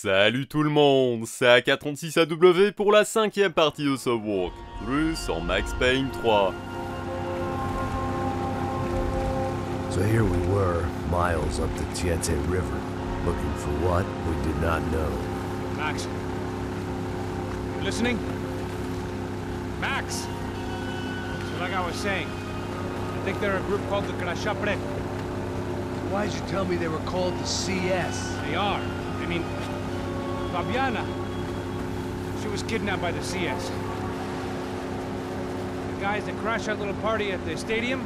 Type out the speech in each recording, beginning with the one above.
Salut tout le monde, c'est AK36AW pour la 5ème partie de ce walkthrough en Max Payne 3. So here we were, miles up the Tietze River, looking for what we did not know. Max, you listening? Max! So like I was saying, I think they're a group called the Crashapre. Why'd you tell me they were called the CS? They are. I mean, Fabiana, she was kidnapped by the CS. The guys that crashed that little party at the stadium,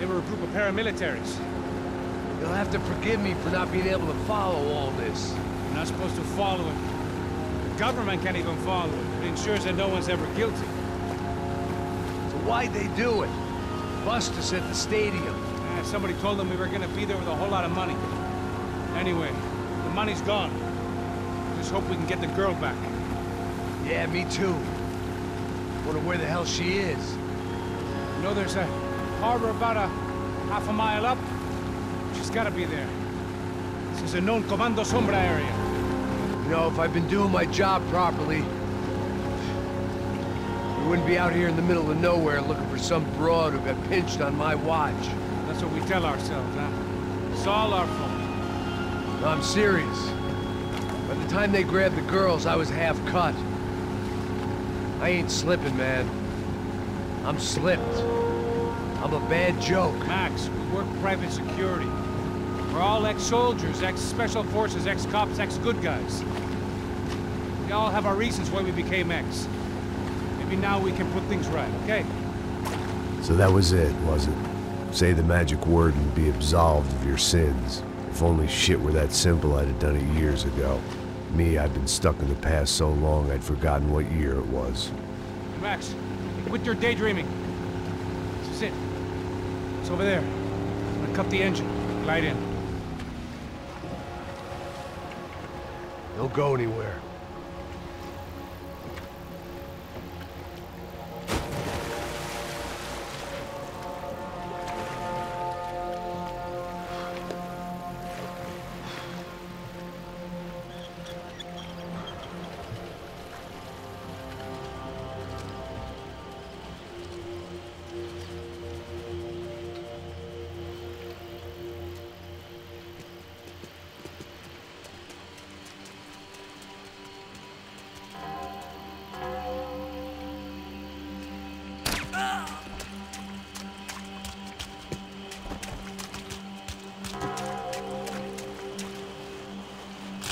they were a group of paramilitaries. You'll have to forgive me for not being able to follow all this. You're not supposed to follow it. The government can't even follow it. It ensures that no one's ever guilty. So why'd they do it? Bust us at the stadium. Somebody told them we were gonna be there with a whole lot of money. Anyway, the money's gone. Just hope we can get the girl back. Yeah, me too. Wonder where the hell she is. You know there's a harbor about a half a mile up? She's gotta be there. This is a known Comando Sombra area. You know, if I've been doing my job properly, we wouldn't be out here in the middle of nowhere looking for some broad who got pinched on my watch. That's what we tell ourselves, huh? It's all our fault. No, I'm serious. By the time they grabbed the girls, I was half cut. I ain't slipping, man. I'm slipped. I'm a bad joke. Max, we work private security. We're all ex-soldiers, ex-special forces, ex-cops, ex-good guys. We all have our reasons why we became ex. Maybe now we can put things right, okay? So that was it, was it? Say the magic word and be absolved of your sins. If only shit were that simple, I'd have done it years ago. Me, I've been stuck in the past so long, I'd forgotten what year it was. Max, quit your daydreaming. This is it. It's over there. I'm gonna cut the engine. Glide in. Don't go anywhere.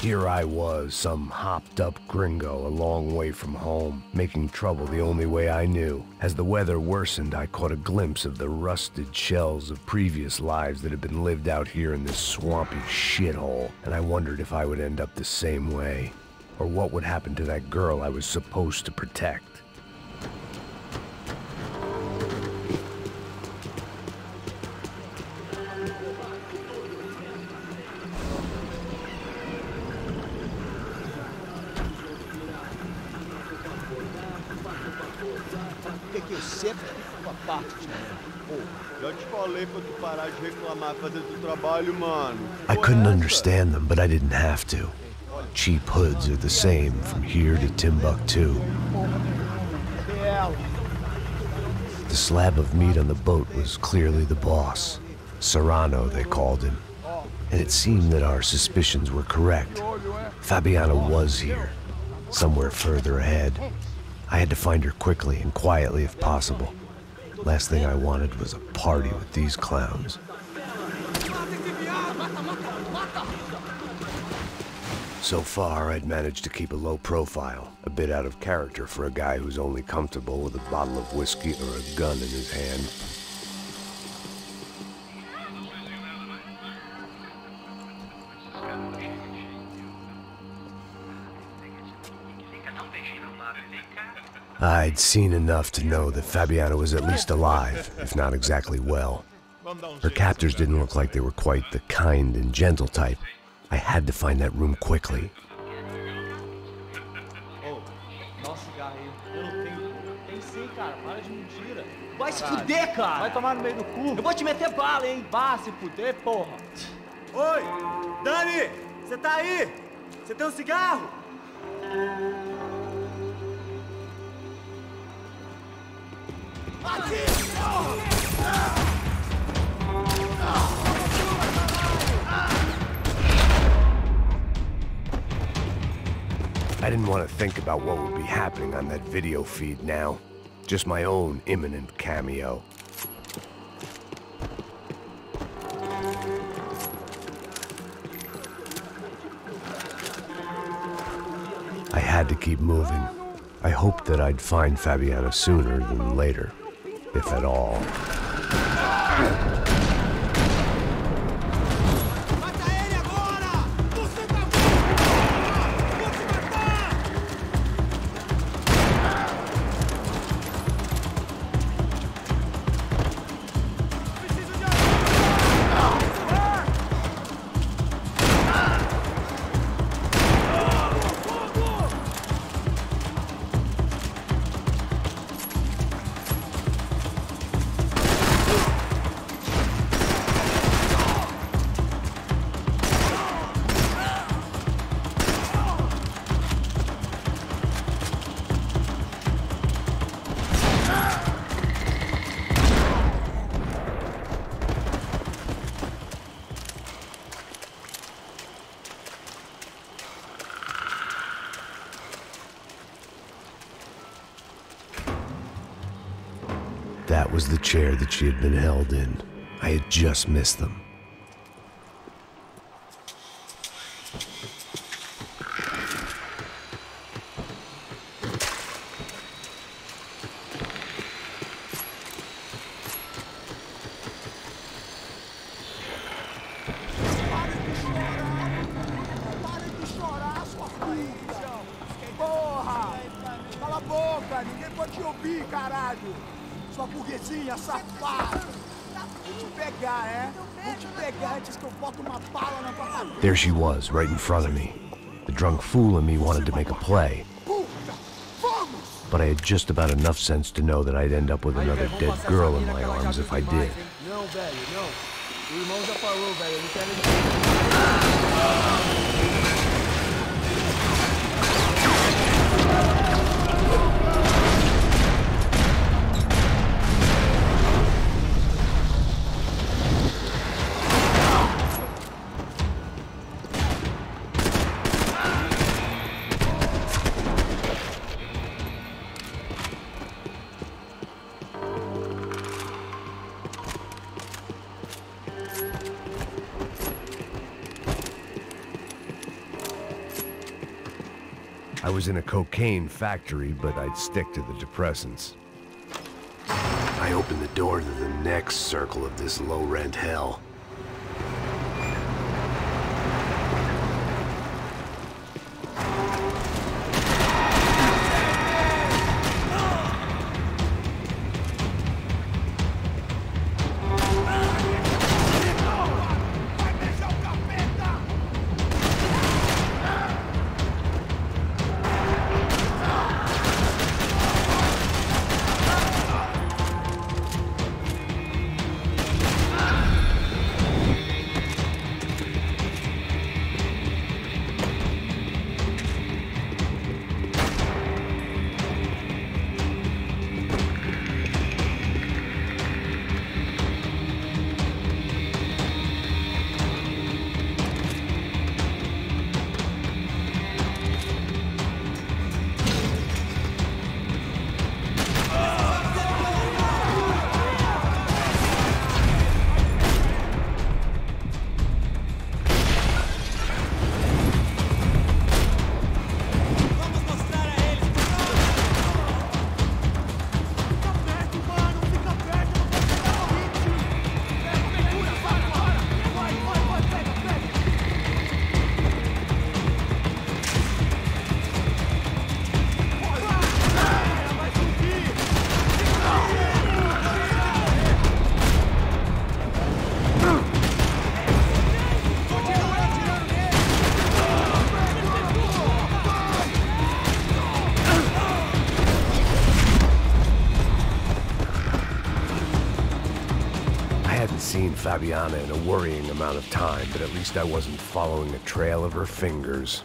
Here I was, some hopped-up gringo a long way from home, making trouble the only way I knew. As the weather worsened, I caught a glimpse of the rusted shells of previous lives that had been lived out here in this swampy shithole, and I wondered if I would end up the same way, or what would happen to that girl I was supposed to protect. Que eu sempre fico a parte de mim. Pô, já te falei pra tu parar de reclamar fazer teu trabalho, mano. I couldn't understand them, but I didn't have to. Cheap hoods are the same from here to Timbuktu. The slab of meat on the boat was clearly the boss. Serrano, they called him. And it seemed that our suspicions were correct. Fabiana was here, somewhere further ahead. I had to find her quickly and quietly if possible. Last thing I wanted was a party with these clowns. So far, I'd managed to keep a low profile, a bit out of character for a guy who's only comfortable with a bottle of whiskey or a gun in his hand. I'd seen enough to know that Fabiana was at least alive, if not exactly well. Her captors didn't look like they were quite the kind and gentle type. I had to find that room quickly. Vai se fuder, cara! Vai tomar no meio do cu. Eu vou te meter bala, hein? Vá se fuder, porra. Oi! Dani! Você tá aí? Você tem um cigarro? I didn't want to think about what would be happening on that video feed now. Just my own imminent cameo. I had to keep moving. I hoped that I'd find Fabiana sooner than later, if at all. That was the chair that she had been held in. I had just missed them. Porra! Cala a boca! Ninguém pode te ouvir, caralho! Sua burguesinha safada! Vou te pegar, é? Vou te pegar antes que eu boto uma bala na tua cabeça! There she was, right in front of me. The drunk fool in me wanted to make a play. But I had just about enough sense to know that I'd end up with another dead girl in my arms if I did. Não, velho, não. O irmão já falou, velho. Eu não quero... I was in a cocaine factory, but I'd stick to the depressants. I opened the door to the next circle of this low-rent hell. Seen Fabiana in a worrying amount of time, but at least I wasn't following a trail of her fingers.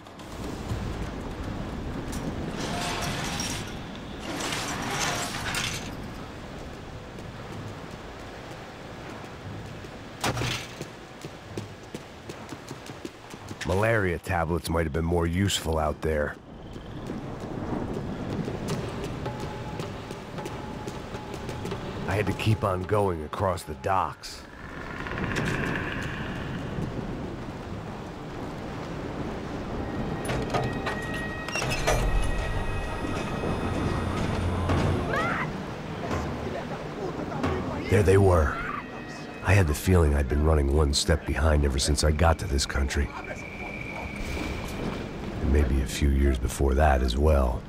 malaria tablets might have been more useful out there. I had to keep on going across the docks. There they were. I had the feeling I'd been running one step behind ever since I got to this country. And maybe a few years before that as well.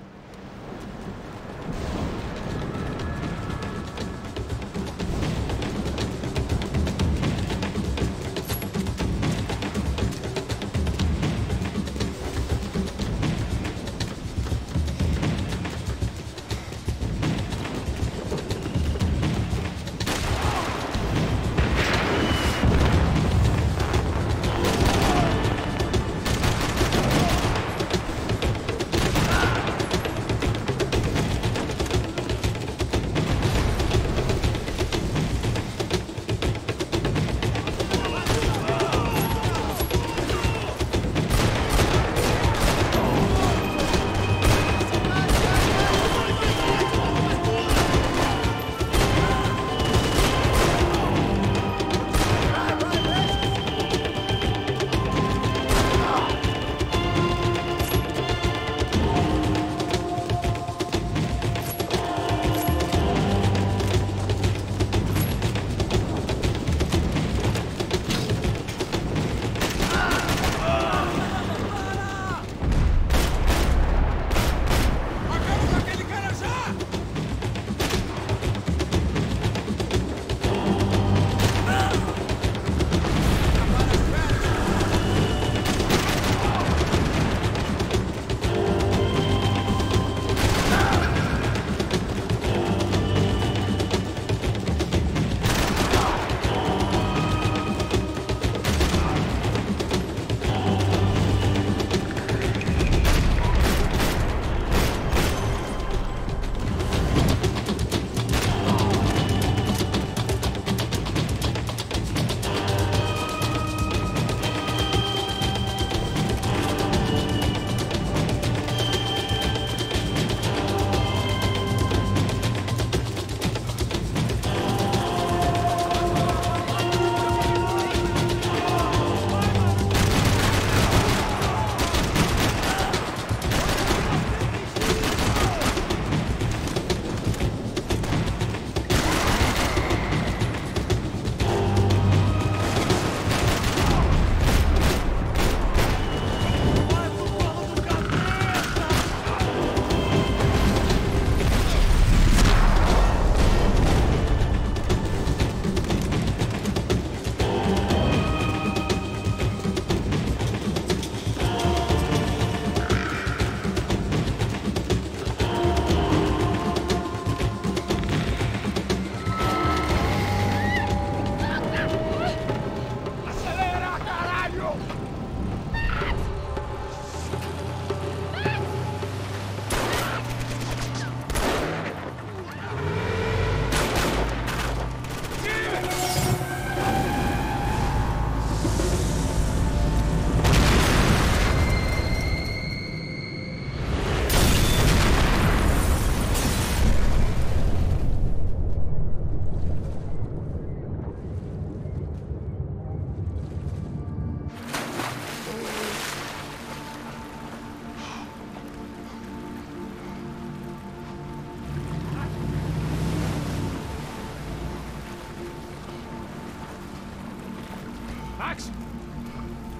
Max?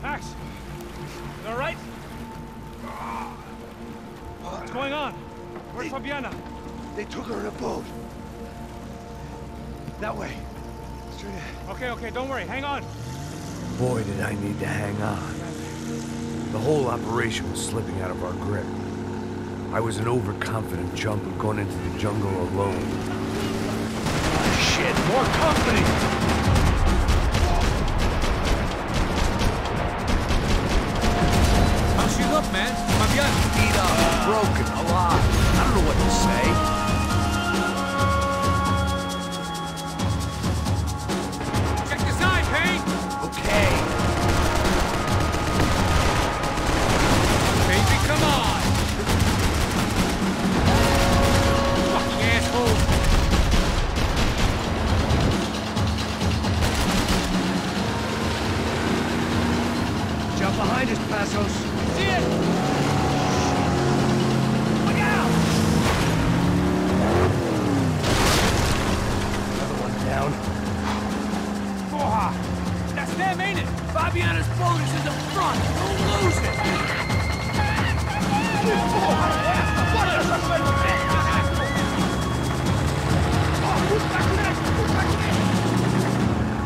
Max? You all right? What's going on? Where's Fabiana? They took her in a boat. That way. Straight ahead. Okay, don't worry. Hang on. Boy, did I need to hang on. The whole operation was slipping out of our grip. I was an overconfident chump who'd gone into the jungle alone. Shit, more company! How's she look, man? Fabiana? Beat up, broken, alive. I don't know what to say. Check the side, Payne! Okay.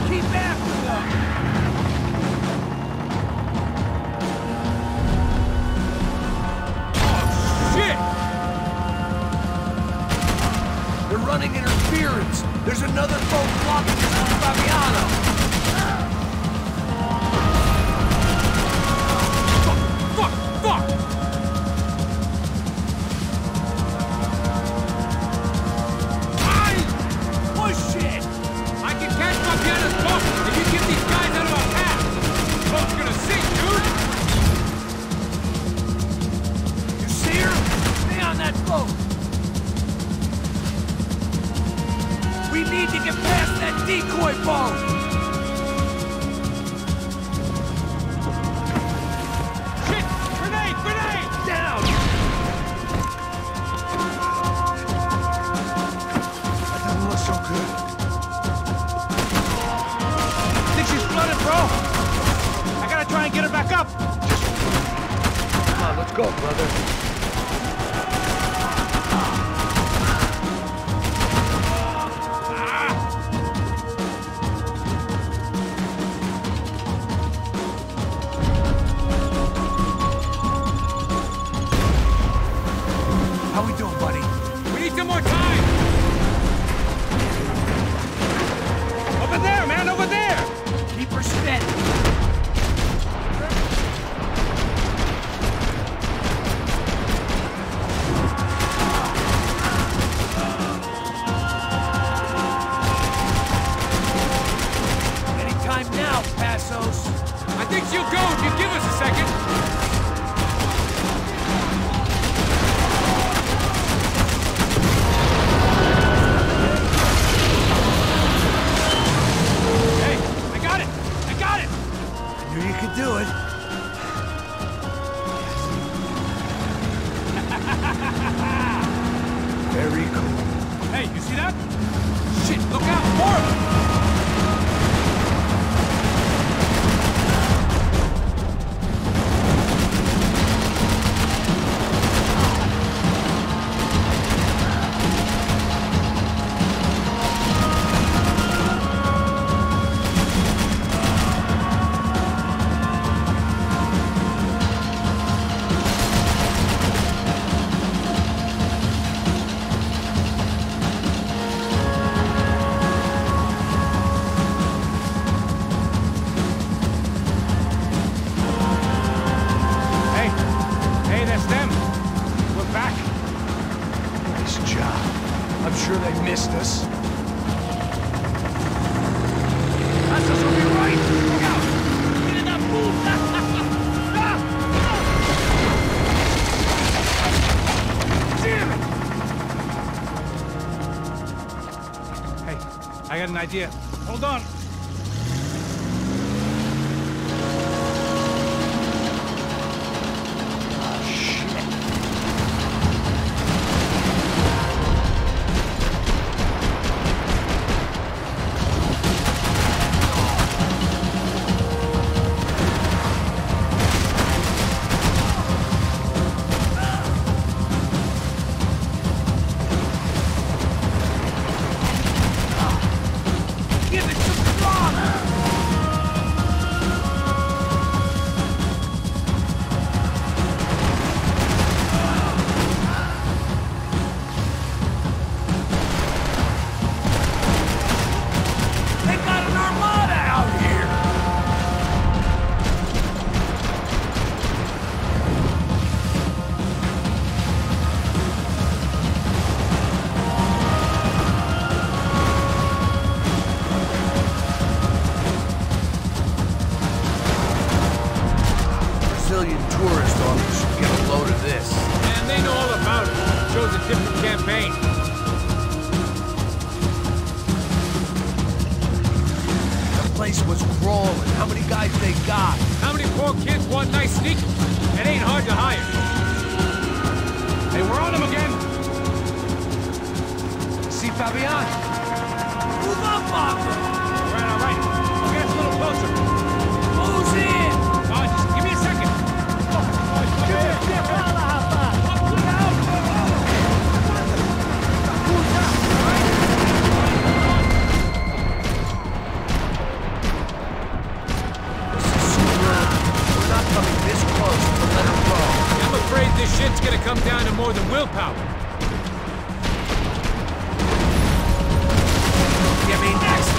Keep after them! Shit! They're running interference. There's another boat blocking this from Fabiano. Fuck! Push it! I can catch Fabiano's boat if you get these guys out of our path! The boat's gonna sink, dude! You see her? Stay on that boat! We need to get past that decoy boat! Shit! Grenade! Down! That doesn't look so good. Think she's flooded, bro? I gotta try and get her back up! Come on, let's go, brother. How we doing, buddy? We need some more time! Over there, man! Over there! Keep her steady. Anytime now, Passos. I think she'll go if you give us a second! Hey, I got it! Knew you could do it. Very cool. Hey, you see that? Shit, look out! More of them! Hey, that's them. We're back. Nice job. I'm sure they missed us. Passos will be right. Look out! Get in that puta! Damn it! Hey, I got an idea. Hold on. Give it some throttle! They got an armada out here! Brazilian tourist office should get a load of this. Man, they know all about it. Shows a different campaign. The place was crawling. How many guys they got? How many poor kids want nice sneakers? It ain't hard to hire. Hey, we're on them again. See Fabian? Move up, Papa! All right. I'll get us a little closer. Who's in? Just give me a second. Fala, rapaz! this shit's gonna come down to more than willpower. Give me next.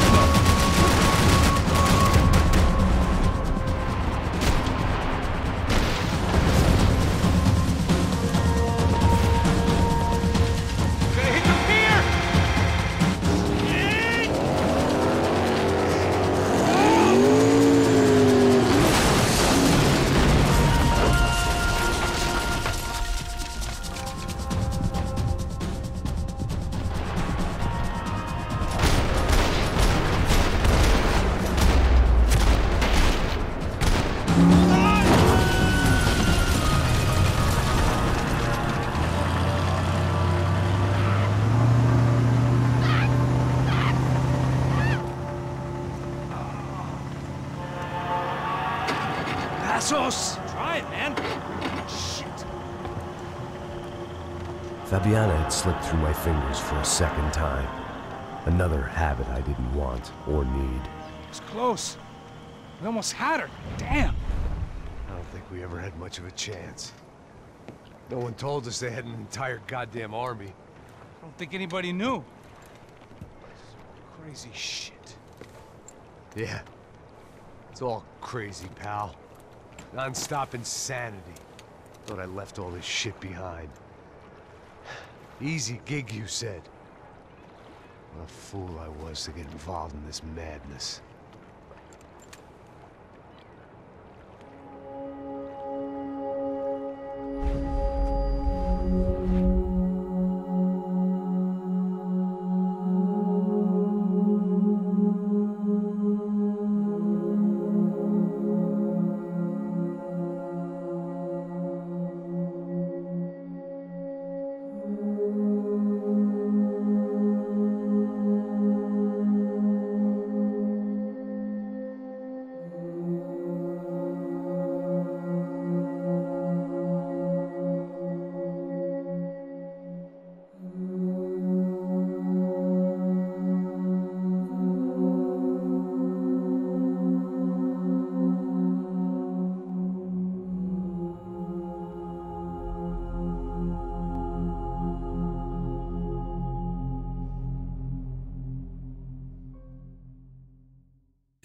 Try it, man. Shit. Fabiana had slipped through my fingers for a second time. Another habit I didn't want or need. It's close. We almost had her. Damn. I don't think we ever had much of a chance. No one told us they had an entire goddamn army. I don't think anybody knew. Crazy shit. Yeah. It's all crazy, pal. Non-stop insanity. Thought I left all this shit behind. Easy gig, you said. What a fool I was to get involved in this madness.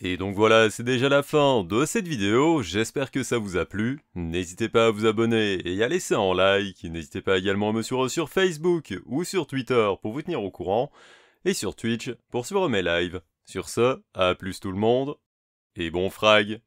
Et donc voilà, c'est déjà la fin de cette vidéo, j'espère que ça vous a plu. N'hésitez pas à vous abonner et à laisser un like. N'hésitez pas également à me suivre sur Facebook ou sur Twitter pour vous tenir au courant. Et sur Twitch pour suivre mes lives. Sur ce, à plus tout le monde, et bon frag.